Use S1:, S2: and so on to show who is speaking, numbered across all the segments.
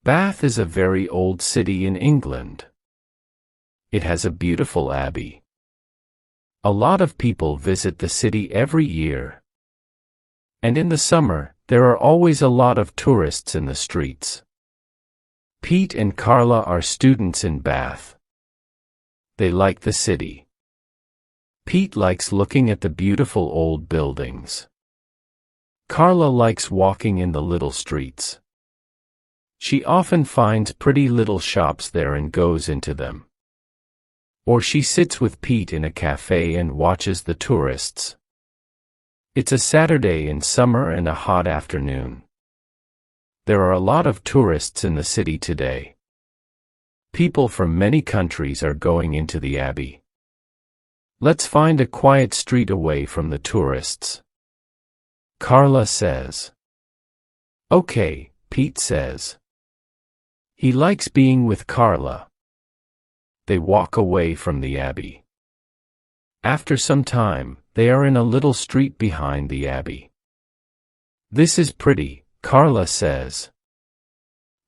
S1: Bath is a very old city in England. It has a beautiful abbey. A lot of people visit the city every year. And in the summer, there are always a lot of tourists in the streets. Pete and Carla are students in Bath. They like the city. Pete likes looking at the beautiful old buildings. Carla likes walking in the little streets. She often finds pretty little shops there and goes into them. Or she sits with Pete in a cafe and watches the tourists. It's a Saturday in summer and a hot afternoon. There are a lot of tourists in the city today. People from many countries are going into the abbey. Let's find a quiet street away from the tourists, Carla says. Okay, Pete says. He likes being with Carla. They walk away from the abbey. After some time, they are in a little street behind the abbey. This is pretty, Carla says.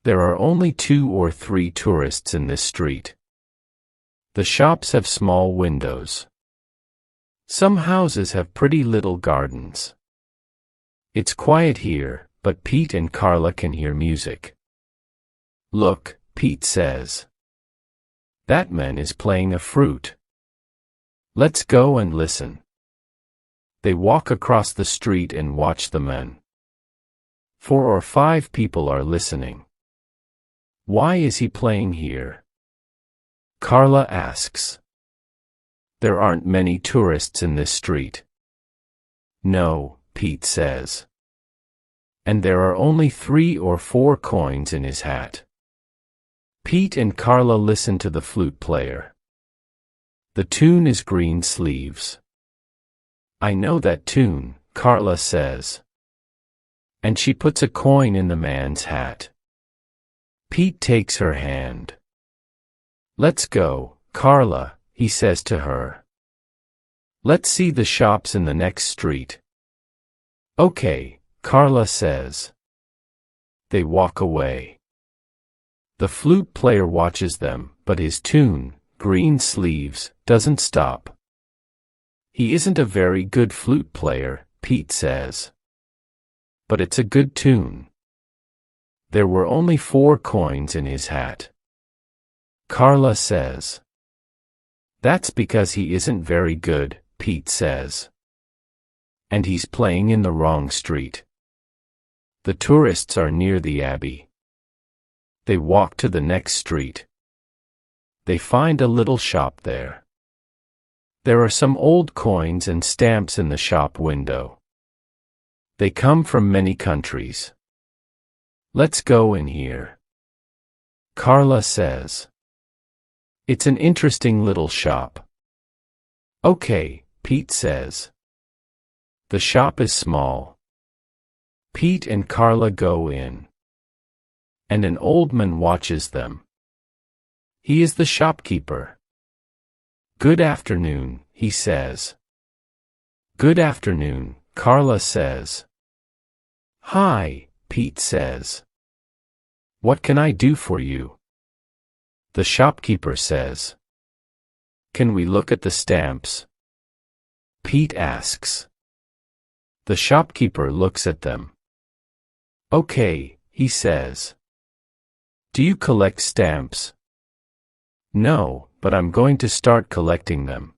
S1: There are only 2 or 3 tourists in this street. The shops have small windows. Some houses have pretty little gardens. It's quiet here, but Pete and Carla can hear music. Look, Pete says. That man is playing a flute. Let's go and listen. They walk across the street and watch the man. 4 or 5 people are listening. Why is he playing here? Carla asks. There aren't many tourists in this street. No, Pete says. And there are only 3 or 4 coins in his hat. Pete and Carla listen to the flute player. The tune is Green Sleeves. I know that tune, Carla says. And she puts a coin in the man's hat. Pete takes her hand. Let's go, Carla, he says to her. Let's see the shops in the next street. Okay, Carla says. They walk away. The flute player watches them, but his tune, Green Sleeves, doesn't stop. He isn't a very good flute player, Pete says. But it's a good tune. There were only 4 coins in his hat. Carla says. That's because he isn't very good, Pete says. And he's playing in the wrong street. The tourists are near the abbey. They walk to the next street. They find a little shop there. There are some old coins and stamps in the shop window. They come from many countries. Let's go in here, Carla says. It's an interesting little shop. Okay, Pete says. The shop is small. Pete and Carla go in. And an old man watches them. He is the shopkeeper. Good afternoon, he says. Good afternoon, Carla says. Hi, Pete says. What can I do for you? The shopkeeper says. Can we look at the stamps? Pete asks. The shopkeeper looks at them. Okay, he says. Do you collect stamps? No, but I'm going to start collecting them.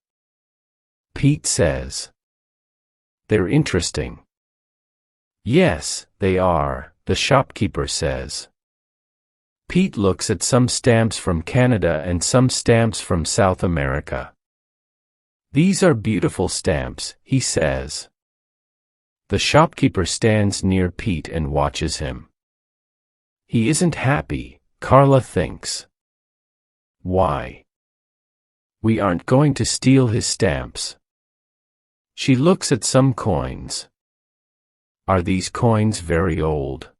S1: Pete says. They're interesting. Yes, they are, the shopkeeper says. Pete looks at some stamps from Canada and some stamps from South America. These are beautiful stamps, he says. The shopkeeper stands near Pete and watches him. He isn't happy, Carla thinks. Why? We aren't going to steal his stamps. She looks at some coins. Are these coins very old?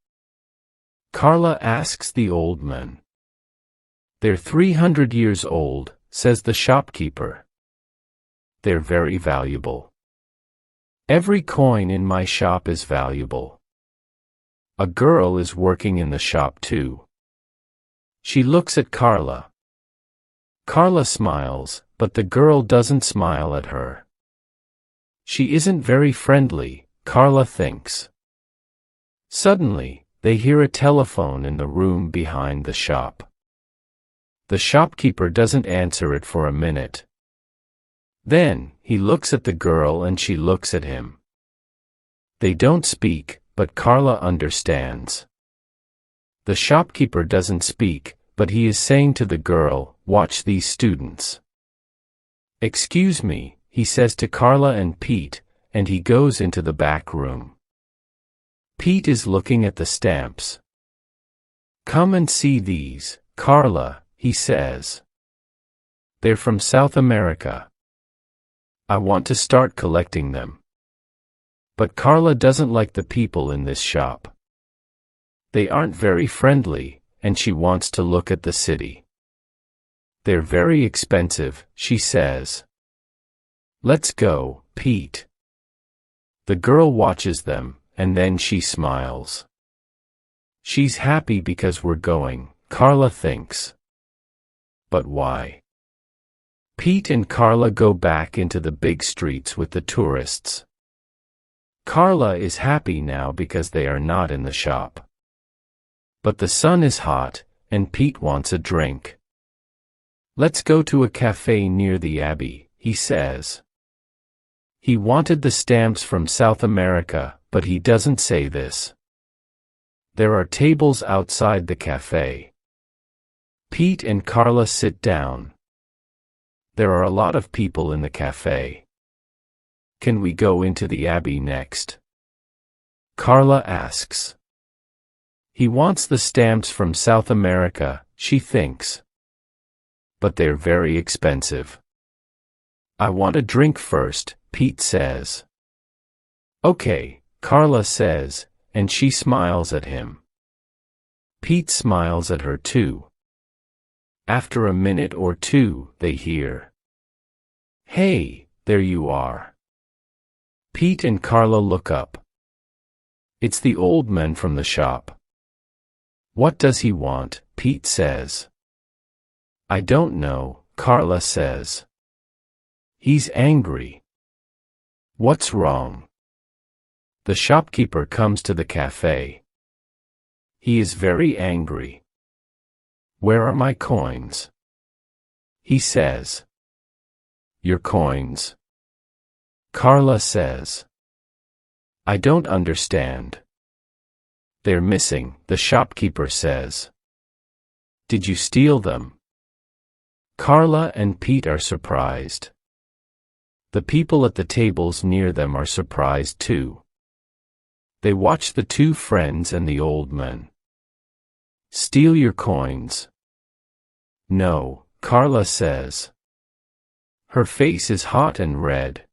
S1: Carla asks the old man. They're 300 years old, says the shopkeeper. They're very valuable. Every coin in my shop is valuable. A girl is working in the shop too. She looks at Carla. Carla smiles, but the girl doesn't smile at her. She isn't very friendly, Carla thinks. Suddenly, they hear a telephone in the room behind the shop. The shopkeeper doesn't answer it for a minute. Then, he looks at the girl and she looks at him. They don't speak, but Carla understands. The shopkeeper doesn't speak, but he is saying to the girl, "Watch these students." "Excuse me," he says to Carla and Pete, and he goes into the back room. Pete is looking at the stamps. "Come and see these, Carla," he says. "They're from South America. I want to start collecting them." But Carla doesn't like the people in this shop. They aren't very friendly, and she wants to look at the city. "They're very expensive," she says. "Let's go, Pete." The girl watches them, and then she smiles. She's happy because we're going, Carla thinks. But why? Pete and Carla go back into the big streets with the tourists. Carla is happy now because they are not in the shop. But the sun is hot, and Pete wants a drink. "Let's go to a cafe near the Abbey," he says. He wanted the stamps from South America, but he doesn't say this. There are tables outside the cafe. Pete and Carla sit down. There are a lot of people in the cafe. "Can we go into the Abbey next?" Carla asks. He wants the stamps from South America, she thinks. But they're very expensive. "I want a drink first," Pete says. "Okay," Carla says, and she smiles at him. Pete smiles at her too. After a minute or two, they hear, "Hey, there you are." Pete and Carla look up. It's the old man from the shop. "What does he want?" Pete says. "I don't know," Carla says. "He's angry." "What's wrong?" The shopkeeper comes to the cafe. He is very angry. "Where are my coins?" he says. "Your coins?" Carla says. "I don't understand." "They're missing," the shopkeeper says. "Did you steal them?" Carla and Pete are surprised. The people at the tables near them are surprised too. They watch the two friends and the old man. "Steal your coins?" "No," Carla says. Her face is hot and red.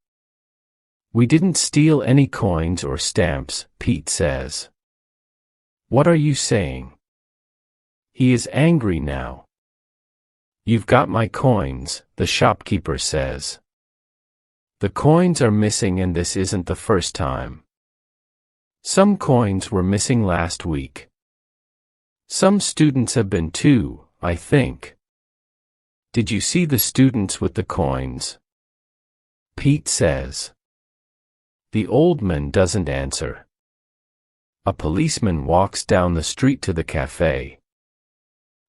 S1: "We didn't steal any coins or stamps," Pete says. "What are you saying?" He is angry now. "You've got my coins," the shopkeeper says. "The coins are missing and this isn't the first time. Some coins were missing last week. Some students have been too, I think." "Did you see the students with the coins?" Pete says. The old man doesn't answer. A policeman walks down the street to the cafe.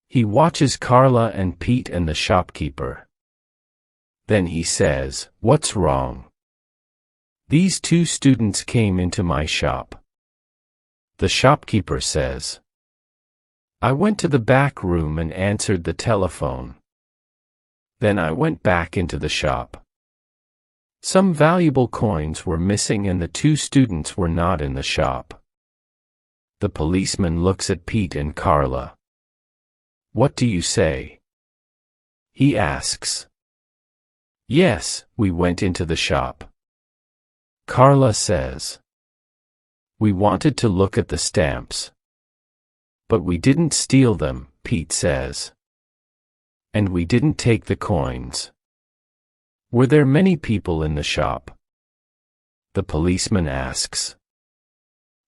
S1: He watches Carla and Pete and the shopkeeper. Then he says, "What's wrong?" "These two students came into my shop." The shopkeeper says. "I went to the back room and answered the telephone. Then I went back into the shop. Some valuable coins were missing and the two students were not in the shop." The policeman looks at Pete and Carla. "What do you say?" he asks. "Yes, we went into the shop," Carla says. "We wanted to look at the stamps. But we didn't steal them," Pete says. "And we didn't take the coins." "Were there many people in the shop?" the policeman asks.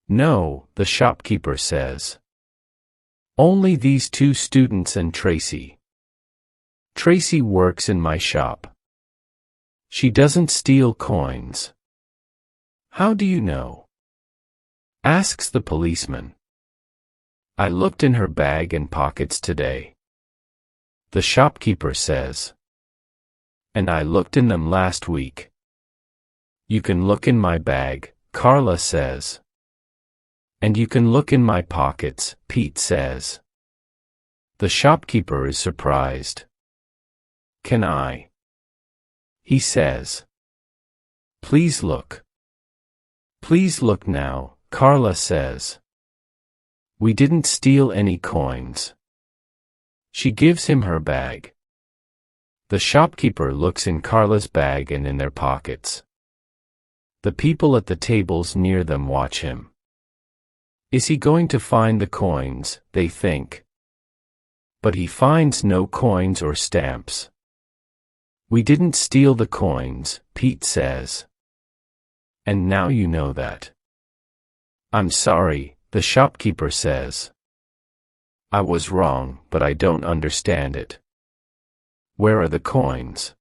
S1: "No," the shopkeeper says. Only these two students and Tracy. Tracy works in my shop. She doesn't steal coins. How do you know? Asks the policeman. I looked in her bag and pockets today. The shopkeeper says. And I looked in them last week. You can look in my bag, Carla says. And you can look in my pockets, Pete says. The shopkeeper is surprised. Can I? He says. Please look. Please look now, Carla says. We didn't steal any coins. She gives him her bag. The shopkeeper looks in Carla's bag and in their pockets. The people at the tables near them watch him. Is he going to find the coins, they think. But he finds no coins or stamps. We didn't steal the coins, Pete says. And now you know that. I'm sorry, the shopkeeper says. I was wrong, but I don't understand it. Where are the coins?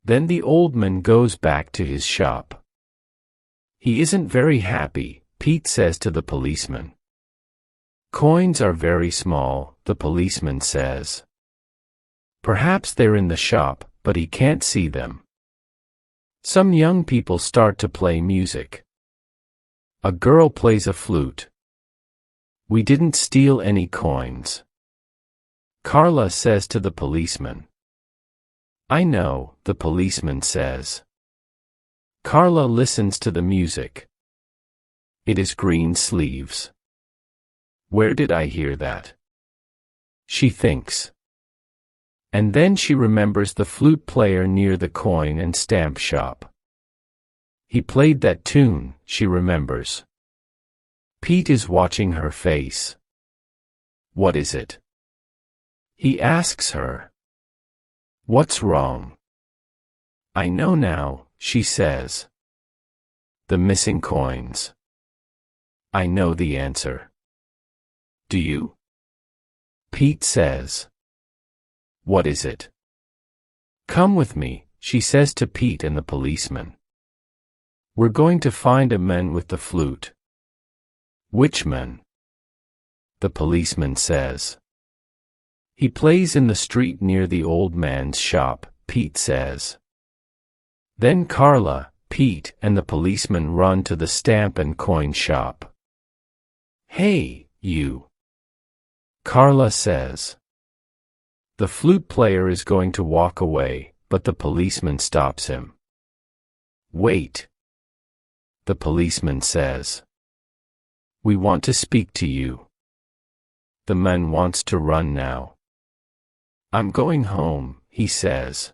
S1: Then the old man goes back to his shop. He isn't very happy, Pete says to the policeman. Coins are very small, the policeman says. Perhaps they're in the shop, but he can't see them. Some young people start to play music. A girl plays a flute. We didn't steal any coins. Carla says to the policeman. I know, the policeman says. Carla listens to the music. It is Green Sleeves. Where did I hear that? She thinks. And then she remembers the flute player near the coin and stamp shop. He played that tune, she remembers. Pete is watching her face. What is it? He asks her. What's wrong? I know now, she says. The missing coins. I know the answer. Do you? Pete says. What is it? Come with me, she says to Pete and the policeman. We're going to find a man with the flute. Which man? The policeman says. He plays in the street near the old man's shop, Pete says. Then Carla, Pete, and the policeman run to the stamp and coin shop. Hey, you. Carla says. The flute player is going to walk away, but the policeman stops him. Wait. The policeman says. We want to speak to you. The man wants to run now. I'm going home, he says.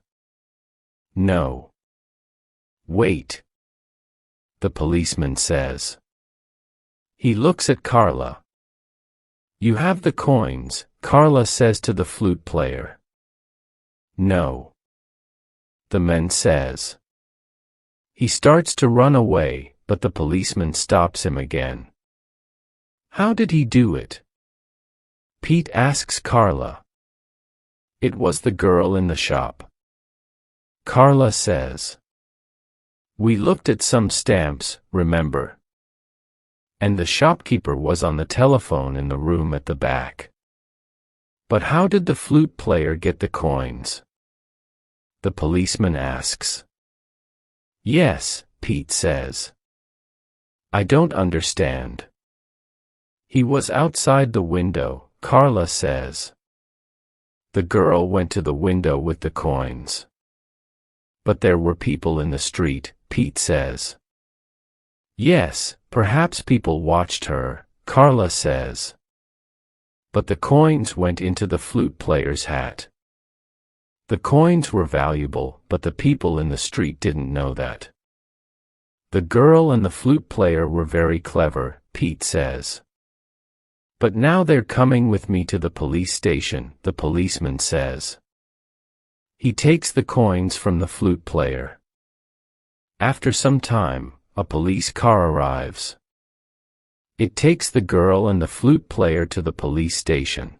S1: No. Wait. The policeman says. He looks at Carla. You have the coins, Carla says to the flute player. No. The man says. He starts to run away, but the policeman stops him again. How did he do it? Pete asks Carla. It was the girl in the shop. Carla says. We looked at some stamps, remember? And the shopkeeper was on the telephone in the room at the back. But how did the flute player get the coins? The policeman asks. Yes, Pete says. I don't understand. He was outside the window, Carla says. The girl went to the window with the coins. But there were people in the street, Pete says. Yes, perhaps people watched her, Carla says. But the coins went into the flute player's hat. The coins were valuable, but the people in the street didn't know that. The girl and the flute player were very clever, Pete says. But now they're coming with me to the police station, the policeman says. He takes the coins from the flute player. After some time, a police car arrives. It takes the girl and the flute player to the police station.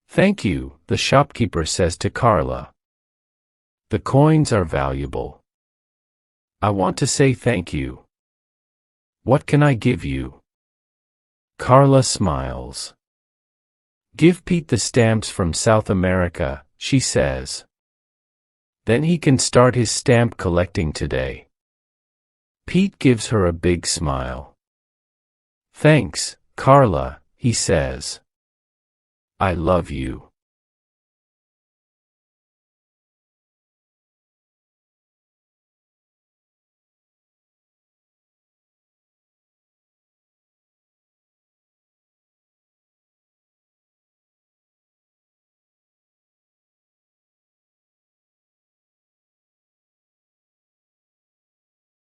S1: "Thank you," the shopkeeper says to Carla. "The coins are valuable. I want to say thank you. What can I give you?" Carla smiles. "Give Pete the stamps from South America," she says. "Then he can start his stamp collecting today." Pete gives her a big smile. "Thanks, Carla," he says. "I love you."